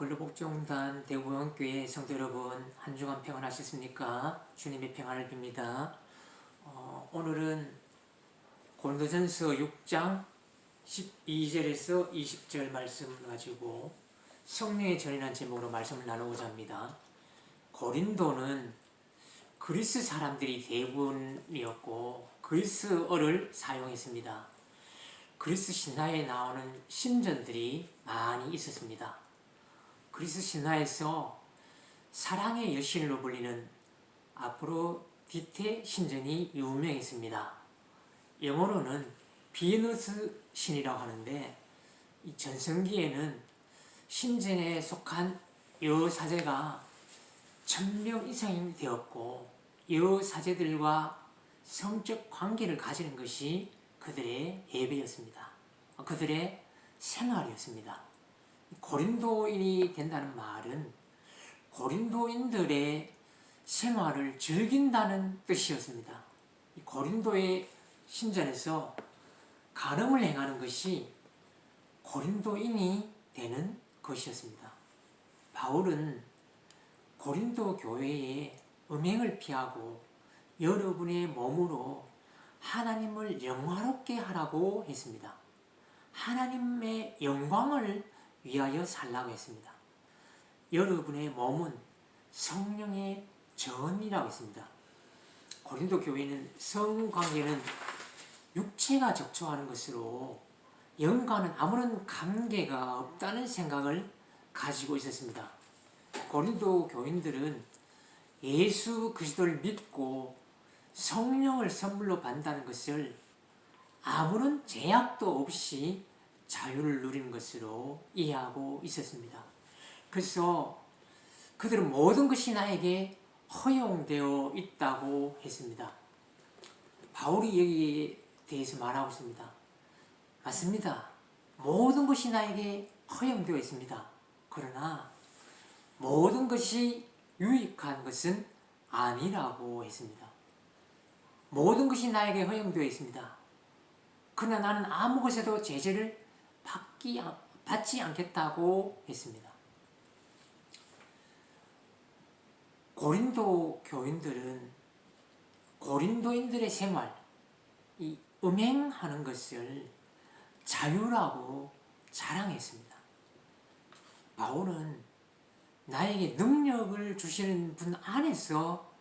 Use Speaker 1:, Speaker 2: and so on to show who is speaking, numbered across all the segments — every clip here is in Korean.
Speaker 1: 근로복지공단 대구원교회 성도 여러분, 한 주간 평안하셨습니까? 주님의 평안을 빕니다. 오늘은 고린도전서 6장 12절에서 20절 말씀을 가지고 성령의 전이라는 제목으로 말씀을 나누고자 합니다. 고린도는 그리스 사람들이 대부분이었고 그리스어를 사용했습니다. 그리스 신화에 나오는 신전들이 많이 있었습니다. 그리스 신화에서 사랑의 여신으로 불리는 아프로디테 신전이 유명했습니다. 영어로는 비너스 신이라고 하는데, 이 전성기에는 신전에 속한 여사제가 1000명 이상이 되었고, 여사제들과 성적 관계를 가지는 것이 그들의 예배였습니다. 그들의 생활이었습니다. 고린도인이 된다는 말은 고린도인들의 생활을 즐긴다는 뜻이었습니다. 고린도의 신전에서 간음을 행하는 것이 고린도인이 되는 것이었습니다. 바울은 고린도 교회에 음행을 피하고 여러분의 몸으로 하나님을 영화롭게 하라고 했습니다. 하나님의 영광을 위하여 살라고 했습니다. 여러분의 몸은 성령의 전이라고 했습니다. 고린도 교회는 성관계는 육체가 적조하는 것으로 영과는 아무런 관계가 없다는 생각을 가지고 있었습니다. 고린도 교인들은 예수 그리스도를 믿고 성령을 선물로 받는다는 것을 아무런 제약도 없이 자유를 누리는 것으로 이해하고 있었습니다. 그래서 그들은 모든 것이 나에게 허용되어 있다고 했습니다. 바울이 여기에 대해서 말하고 있습니다. 맞습니다. 모든 것이 나에게 허용되어 있습니다. 그러나 모든 것이 유익한 것은 아니라고 했습니다. 모든 것이 나에게 허용되어 있습니다. 그러나 나는 아무 것에도 제재를 받지 않겠다고 했습니다. 고린도 교인들은 고린도인들의 생활, 이 음행하는 것을 자유라고 자랑했습니다. 바울은 나에게 능력을 주시는 분 안에서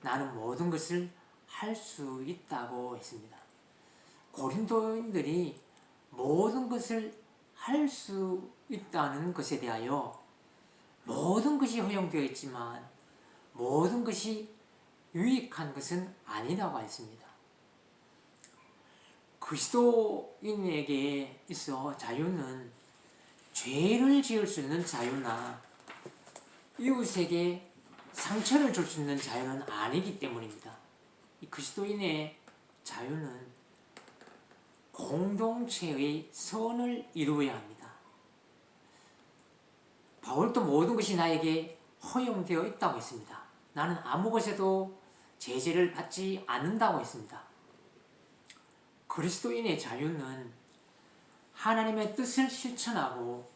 Speaker 1: 나는 모든 것을 할 수 있다고 했습니다. 고린도인들이 모든 것을 할 수 있다는 것에 대하여 모든 것이 허용되어 있지만 모든 것이 유익한 것은 아니라고 했습니다. 그리스도인에게 있어 자유는 죄를 지을 수 있는 자유나 이웃에게 상처를 줄 수 있는 자유는 아니기 때문입니다. 이 그리스도인의 자유는 공동체의 선을 이루어야 합니다. 바울도 모든 것이 나에게 허용되어 있다고 했습니다. 나는 아무 것에도 제재를 받지 않는다고 했습니다. 그리스도인의 자유는 하나님의 뜻을 실천하고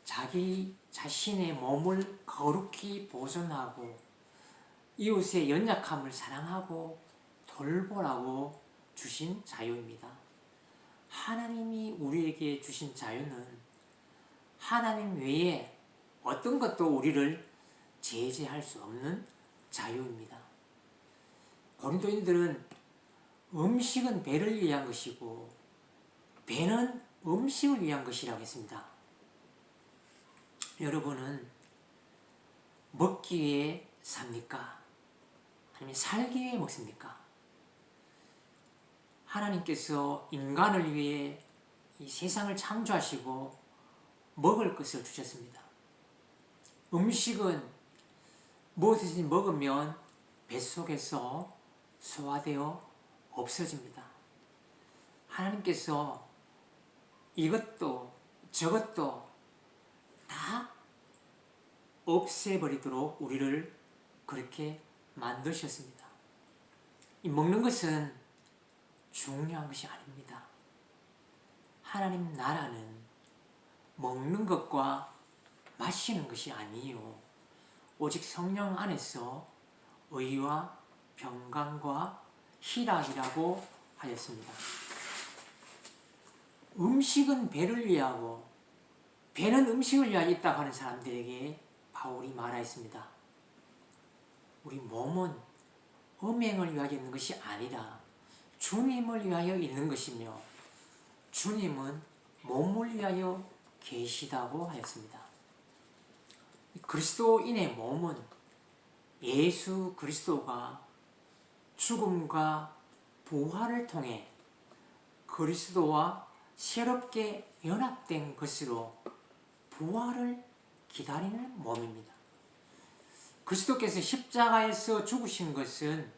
Speaker 1: 자기 자신의 몸을 거룩히 보존하고 이웃의 연약함을 사랑하고 돌보라고 주신 자유입니다. 하나님이 우리에게 주신 자유는 하나님 외에 어떤 것도 우리를 제재할 수 없는 자유입니다. 고린도인들은 음식은 배를 위한 것이고 배는 음식을 위한 것이라고 했습니다. 여러분은 먹기 위해 삽니까? 아니면 살기 위해 먹습니까? 하나님께서 인간을 위해 이 세상을 창조하시고 먹을 것을 주셨습니다. 음식은 무엇이든지 먹으면 뱃속에서 소화되어 없어집니다. 하나님께서 이것도 저것도 다 없애버리도록 우리를 그렇게 만드셨습니다. 이 먹는 것은 중요한 것이 아닙니다. 하나님 나라는 먹는 것과 마시는 것이 아니요 오직 성령 안에서 의와 평강과 희락이라고 하였습니다. 음식은 배를 위하고 배는 음식을 위하여 있다고 하는 사람들에게 바울이 말하였습니다. 우리 몸은 음행을 위하여 있는 것이 아니라 주님을 위하여 있는 것이며 주님은 몸을 위하여 계시다고 하였습니다. 그리스도인의 몸은 예수 그리스도가 죽음과 부활을 통해 그리스도와 새롭게 연합된 것으로 부활을 기다리는 몸입니다. 그리스도께서 십자가에서 죽으신 것은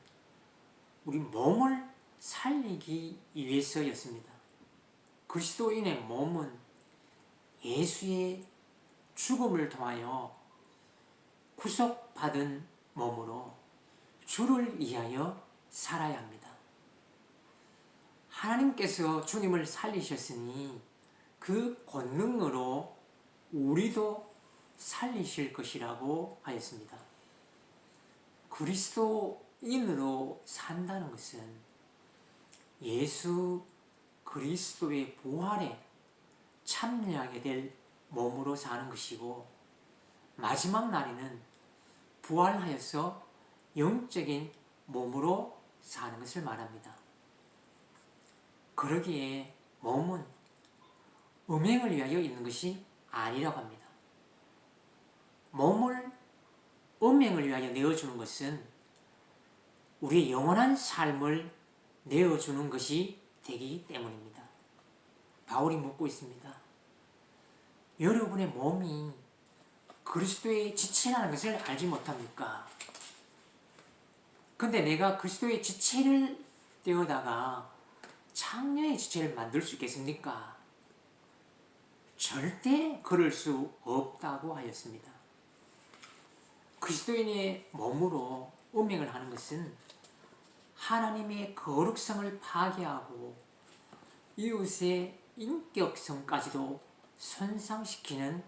Speaker 1: 우리 몸을 살리기 위해서였습니다. 그리스도인의 몸은 예수의 죽음을 통하여 구속받은 몸으로 주를 위하여 살아야 합니다. 하나님께서 주님을 살리셨으니 그 권능으로 우리도 살리실 것이라고 하였습니다. 그리스도인으로 산다는 것은 예수 그리스도의 부활에 참여하게 될 몸으로 사는 것이고 마지막 날에는 부활하여서 영적인 몸으로 사는 것을 말합니다. 그러기에 몸은 음행을 위하여 있는 것이 아니라고 합니다. 몸을 음행을 위하여 내어주는 것은 우리의 영원한 삶을 내어주는 것이 되기 때문입니다. 바울이 묻고 있습니다. 여러분의 몸이 그리스도의 지체라는 것을 알지 못합니까? 근데 내가 그리스도의 지체를 떼어다가 창녀의 지체를 만들 수 있겠습니까? 절대 그럴 수 없다고 하였습니다. 그리스도인의 몸으로 음행을 하는 것은 하나님의 거룩성을 파괴하고 이웃의 인격성까지도 손상시키는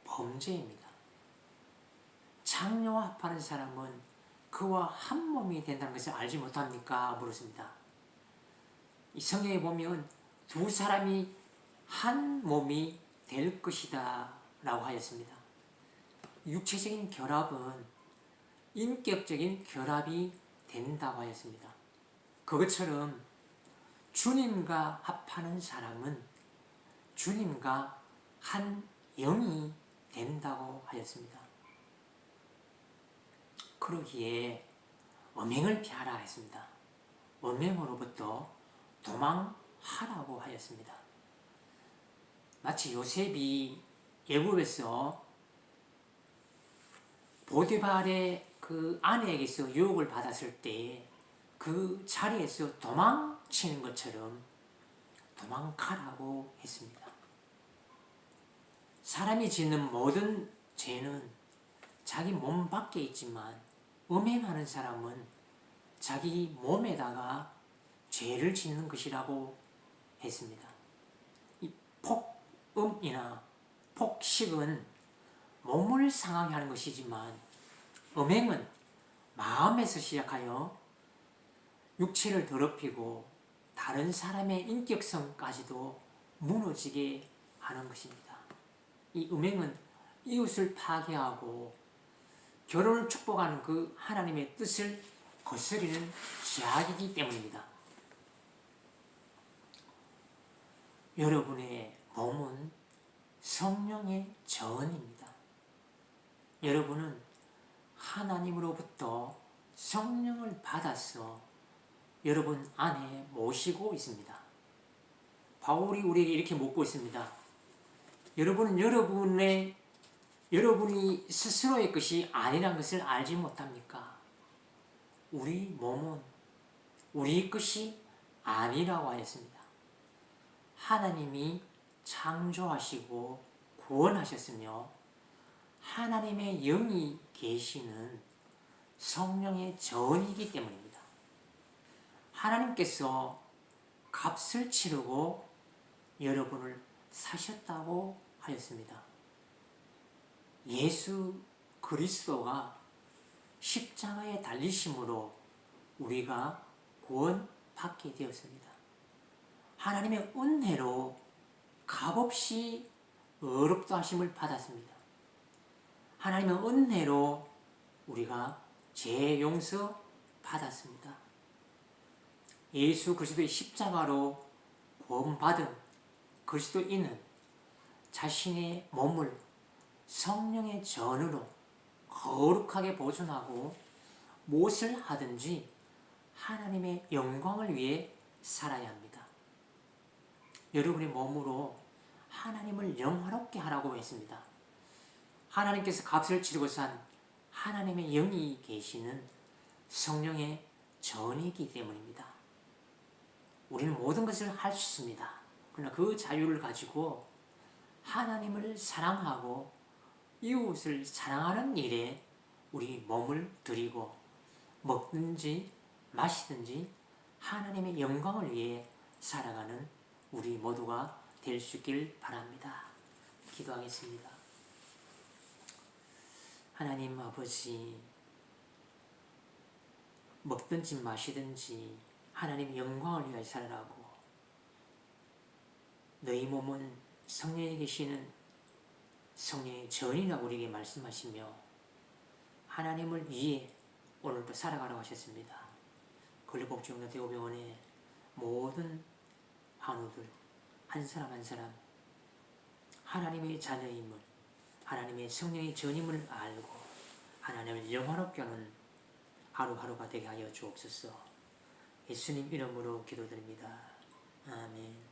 Speaker 1: 범죄입니다. 창녀와 합하는 사람은 그와 한 몸이 된다는 것을 알지 못합니까? 물었습니다. 이 성경에 보면 두 사람이 한 몸이 될 것이다 라고 하였습니다. 육체적인 결합은 인격적인 결합이 된다고 하였습니다. 그것처럼 주님과 합하는 사람은 주님과 한 영이 된다고 하였습니다. 그러기에 음행을 피하라 했습니다. 음행으로부터 도망하라고 하였습니다. 마치 요셉이 애굽에서 보디발의 그 아내에게서 유혹을 받았을 때 그 자리에서 도망치는 것처럼 도망가라고 했습니다. 사람이 짓는 모든 죄는 자기 몸 밖에 있지만 음행하는 사람은 자기 몸에다가 죄를 짓는 것이라고 했습니다. 이 폭음이나 폭식은 몸을 상하게 하는 것이지만 음행은 마음에서 시작하여 육체를 더럽히고 다른 사람의 인격성까지도 무너지게 하는 것입니다. 이 음행은 이웃을 파괴하고 결혼을 축복하는 그 하나님의 뜻을 거스리는 죄악이기 때문입니다. 여러분의 몸은 성령의 전입니다. 여러분은 하나님으로부터 성령을 받아서 여러분 안에 모시고 있습니다. 바울이 우리에게 이렇게 묻고 있습니다. 여러분은 여러분이 스스로의 것이 아니란 것을 알지 못합니까? 우리 몸은 우리 것이 아니라고 하였습니다. 하나님이 창조하시고 구원하셨으며 하나님의 영이 계시는 성령의 전이기 때문입니다. 하나님께서 값을 치르고 여러분을 사셨다고 하였습니다. 예수 그리스도가 십자가에 달리심으로 우리가 구원받게 되었습니다. 하나님의 은혜로 값없이 의롭다 하심을 받았습니다. 하나님의 은혜로 우리가 죄 용서 받았습니다. 예수 그리스도의 십자가로 구원받은 그리스도인은 자신의 몸을 성령의 전으로 거룩하게 보존하고 무엇을 하든지 하나님의 영광을 위해 살아야 합니다. 여러분의 몸으로 하나님을 영화롭게 하라고 했습니다. 하나님께서 값을 치르고 산 하나님의 영이 계시는 성령의 전이기 때문입니다. 우리는 모든 것을 할 수 있습니다. 그러나 그 자유를 가지고 하나님을 사랑하고 이웃을 사랑하는 일에 우리 몸을 드리고 먹든지 마시든지 하나님의 영광을 위해 살아가는 우리 모두가 될 수 있길 바랍니다. 기도하겠습니다. 하나님 아버지, 먹든지 마시든지 하나님의 영광을 위하여 살아라고 너희 몸은 성령에 계시는 성령의 전이라고 우리에게 말씀하시며 하나님을 위해 오늘도 살아가라고 하셨습니다. 근로복지원과 대우병원의 모든 환우들 한 사람 한 사람 하나님의 자녀임을, 하나님의 성령의 전임을 알고 하나님을 영화롭게 하는 하루하루가 되게 하여 주옵소서. 예수님 이름으로 기도드립니다. 아멘.